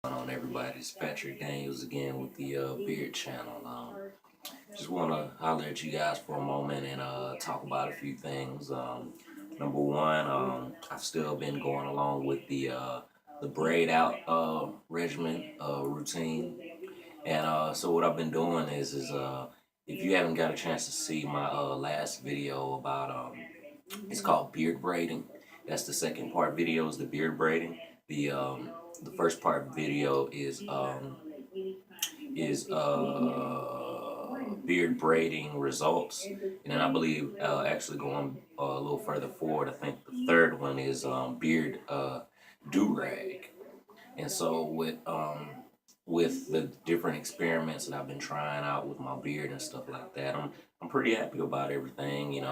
On everybody, it's Patrick Daniels again with the Beard Channel. Just want to holler at you guys for a moment and talk about a few things. Number one, I've still been going along with the braid out regimen routine, and so what I've been doing is if you haven't got a chance to see my last video about it's called beard braiding. That's the second part video is the beard braiding. The first part video is beard braiding results, and then I believe actually going a little further forward, I think the third one is beard do rag. And so with the different experiments that I've been trying out with my beard and stuff like that, I'm pretty happy about everything.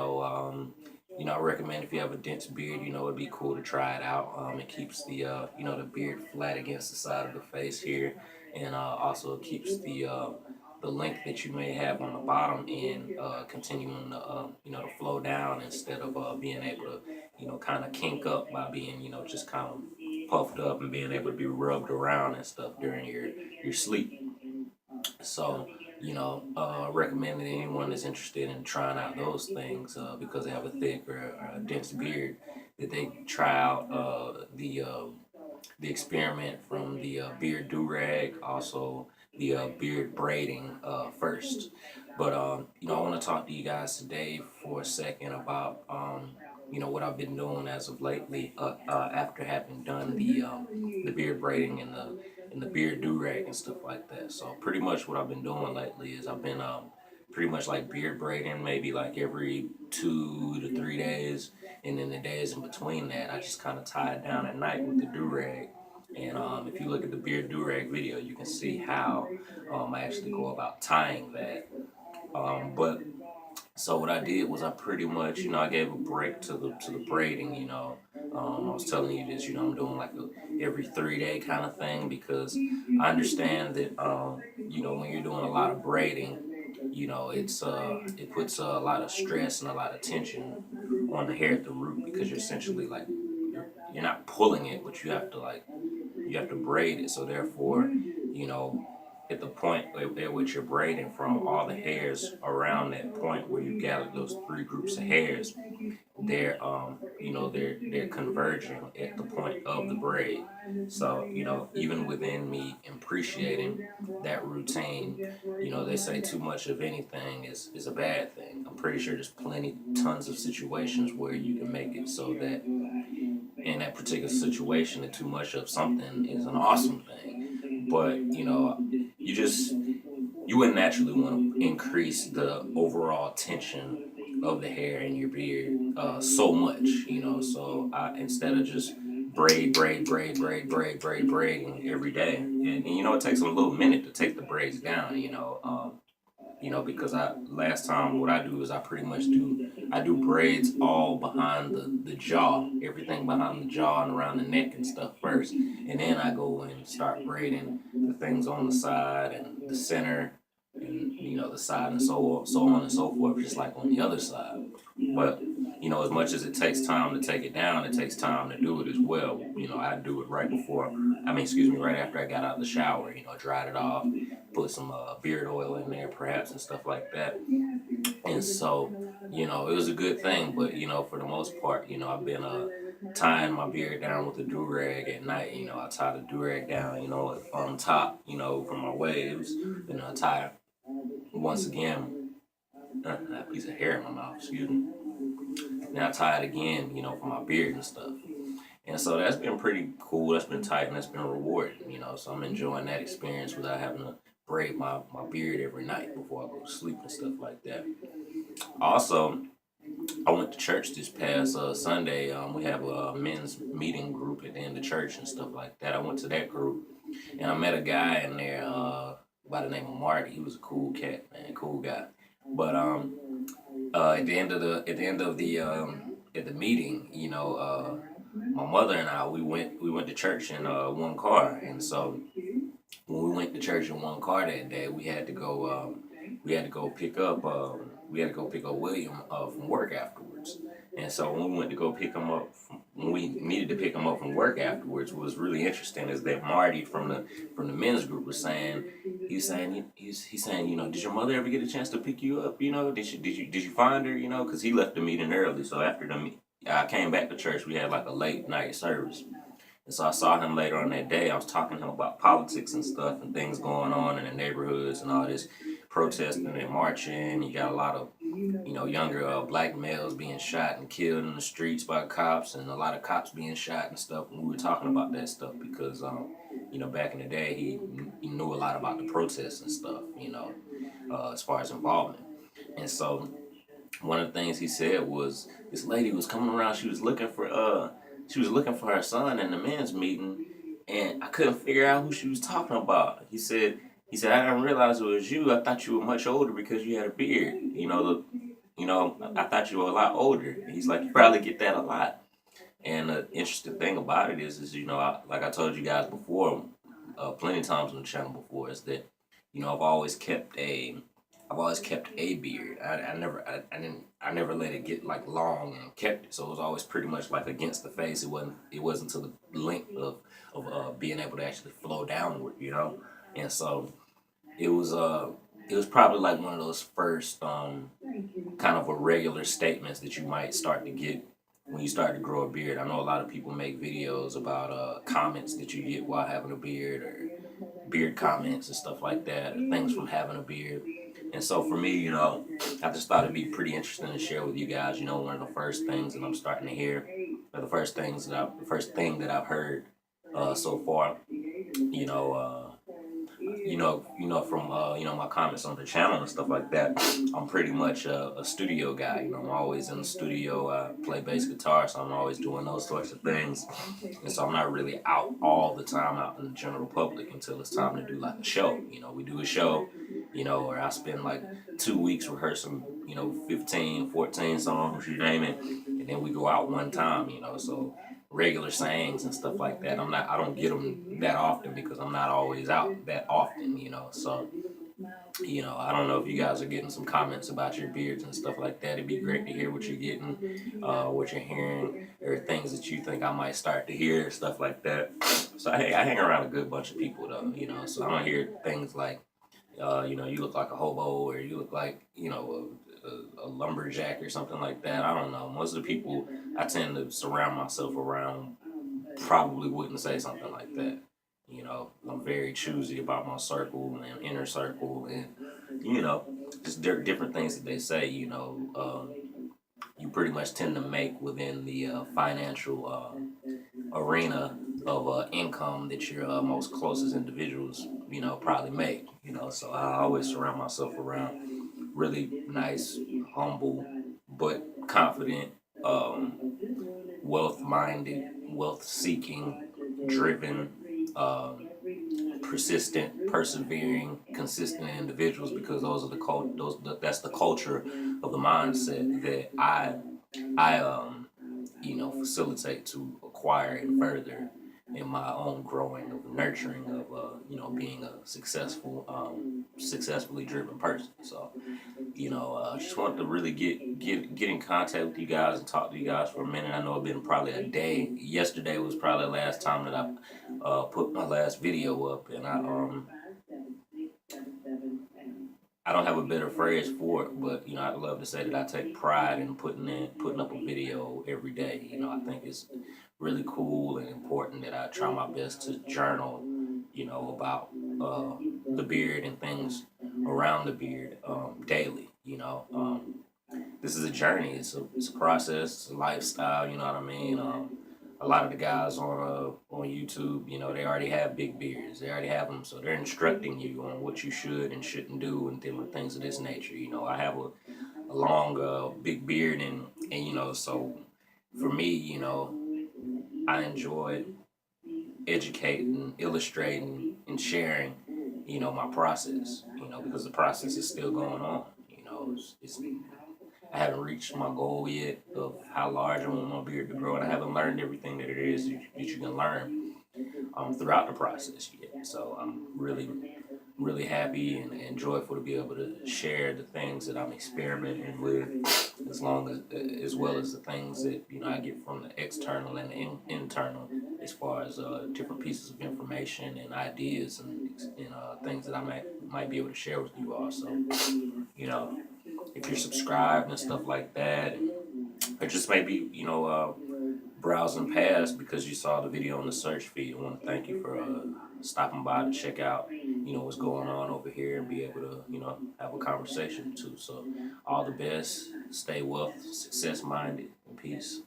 I recommend if you have a dense beard, it'd be cool to try it out. It keeps the beard flat against the side of the face here, and also keeps the length that you may have on the bottom end continuing to flow down instead of being able to kind of kink up by being just kind of puffed up and being able to be rubbed around and stuff during your sleep. So, recommend that anyone that's interested in trying out those things because they have a thick or a dense beard, that they try out the experiment from the beard do rag, also the beard braiding first. But I want to talk to you guys today for a second about what I've been doing as of lately after having done the beard braiding and the beard do rag and stuff like that. So pretty much what I've been doing lately is I've been pretty much like beard braiding maybe like every 2 to 3 days, and then the days in between that I just kind of tie it down at night with the do rag. And if you look at the beard do rag video, you can see how I actually go about tying that. But so what I did was I pretty much, I gave a break to the braiding. I was telling you this, I'm doing like a every 3 day kind of thing because I understand that, when you're doing a lot of braiding, it puts a lot of stress and a lot of tension on the hair at the root because you're essentially like you're not pulling it, but you have to braid it. So therefore, at the point at which you're braiding from, all the hairs around that point where you gather those three groups of hairs, they're converging at the point of the braid. So even within me appreciating that routine, they say too much of anything is a bad thing. I'm pretty sure there's tons of situations where you can make it so that in that particular situation, that too much of something is an awesome thing. But you wouldn't naturally want to increase the overall tension of the hair in your beard so much, So instead of just braiding every day, and it takes a little minute to take the braids down, because I last time what I do is I do braids all behind the jaw, everything behind the jaw and around the neck and stuff first, and then I go and start braiding the things on the side and the center and the side and so on and so forth, just like on the other side. But as much as it takes time to take it down, it takes time to do it as well. I do it right before, excuse me, right after I got out of the shower. Dried it off, put some beard oil in there, perhaps, and stuff like that. And so, it was a good thing. But for the most part, I've been tying my beard down with a do rag at night. I tie the do rag down, on top, from my waves, and I tie once again that piece of hair in my mouth. Excuse me. Now I tie it again, for my beard and stuff. And so that's been pretty cool. That's been tight and that's been rewarding, So I'm enjoying that experience without having to braid my beard every night before I go to sleep and stuff like that. Also, I went to church this past Sunday. We have a men's meeting group at the end of church and stuff like that. I went to that group and I met a guy in there by the name of Marty. He was a cool cat, man, cool guy. But at the meeting, my mother and I we went to church in one car, and so when we went to church in one car that day, we had to go pick up William from work afterwards. And so when we went to go pick him up when we needed to pick him up from work afterwards, what was really interesting is that Marty from the men's group was saying, he's saying, you know, did your mother ever get a chance to pick you up? You know, did you find her? You know, because he left the meeting early, so after I came back to church, we had like a late night service. And so I saw him later on that day. I was talking to him about politics and stuff and things going on in the neighborhoods and all this protesting and marching. You got a lot of, you know, younger black males being shot and killed in the streets by cops, and a lot of cops being shot and stuff. And we were talking about that stuff because, you know, back in the day, he knew a lot about the protests and stuff, you know, as far as involvement. And so one of the things he said was this lady was coming around. She was looking for her son in the men's meeting, and I couldn't figure out who she was talking about. He said I didn't realize it was you. I thought you were much older because you had a beard. I thought you were a lot older. He's like, you probably get that a lot. And the interesting thing about it is you know, like I told you guys before, plenty of times on the channel before, is that, you know, I've always kept a beard. I never let it get like long and kept it. So it was always pretty much like against the face. It wasn't to the length of being able to actually flow downward, you know. And so it was probably like one of those first kind of irregular statements that you might start to get when you start to grow a beard. I know a lot of people make videos about comments that you get while having a beard, or beard comments and stuff like that, or things from having a beard. And so for me, you know, I just thought it'd be pretty interesting to share with you guys. You know, one of the first things that I'm starting to hear, or the first thing that I've heard so far, you know, from my comments on the channel and stuff like that. I'm pretty much a studio guy. You know, I'm always in the studio. I play bass guitar, so I'm always doing those sorts of things. And so I'm not really out all the time out in the general public until it's time to do like a show. You know, we do a show, you know, or I spend like 2 weeks rehearsing, you know, 15, 14 songs, you name it, and then we go out one time, you know. So regular sayings and stuff like that, I don't get them that often because I'm not always out that often, you know. So, you know, I don't know if you guys are getting some comments about your beards and stuff like that. It'd be great to hear what you're getting, what you're hearing, or things that you think I might start to hear, stuff like that. So I hang around a good bunch of people though, you know. So I don't hear things like, you know, you look like a hobo, or you look like, you know, a lumberjack or something like that. I don't know. Most of the people I tend to surround myself around probably wouldn't say something like that. You know, I'm very choosy about my circle and inner circle, and you know, just different things that they say. You know, you pretty much tend to make within the financial arena of income that your most closest individuals, you know, probably make. You know, so I always surround myself around really nice, humble, but confident, wealth minded, wealth seeking, driven, persistent, persevering, consistent individuals, because those are that's the culture of the mindset that I you know, facilitate to acquire and further in my own growing of nurturing of you know, being a successfully driven person. So, you know, just wanted to really get in contact with you guys and talk to you guys for a minute. I know it's been probably a day. Yesterday was probably the last time that I put my last video up, and I don't have a better phrase for it, but you know, I'd love to say that I take pride in putting up a video every day. You know, I think it's really cool and important that I try my best to journal, you know, about the beard and things around the beard daily. You know, this is a journey. It's a process. It's a lifestyle. You know what I mean? A lot of the guys on YouTube, you know, they already have big beards. They already have them, so they're instructing you on what you should and shouldn't do and different things of this nature. You know, I have a long, big beard, and you know, so for me, you know, I enjoy educating, illustrating, and sharing, you know, my process. You know, because the process is still going on. You know, I haven't reached my goal yet of how large I want my beard to grow, and I haven't learned everything that it is that you can learn throughout the process yet. So I'm really happy and joyful to be able to share the things that I'm experimenting with, as well as the things that I get from the external and the internal, as far as different pieces of information and ideas and things that I might be able to share with you all. So if you're subscribed and stuff like that, or just maybe browsing past because you saw the video on the search feed, I want to thank you for stopping by to check out what's going on over here and be able to have a conversation too. So all the best, stay wealth, success minded, and peace.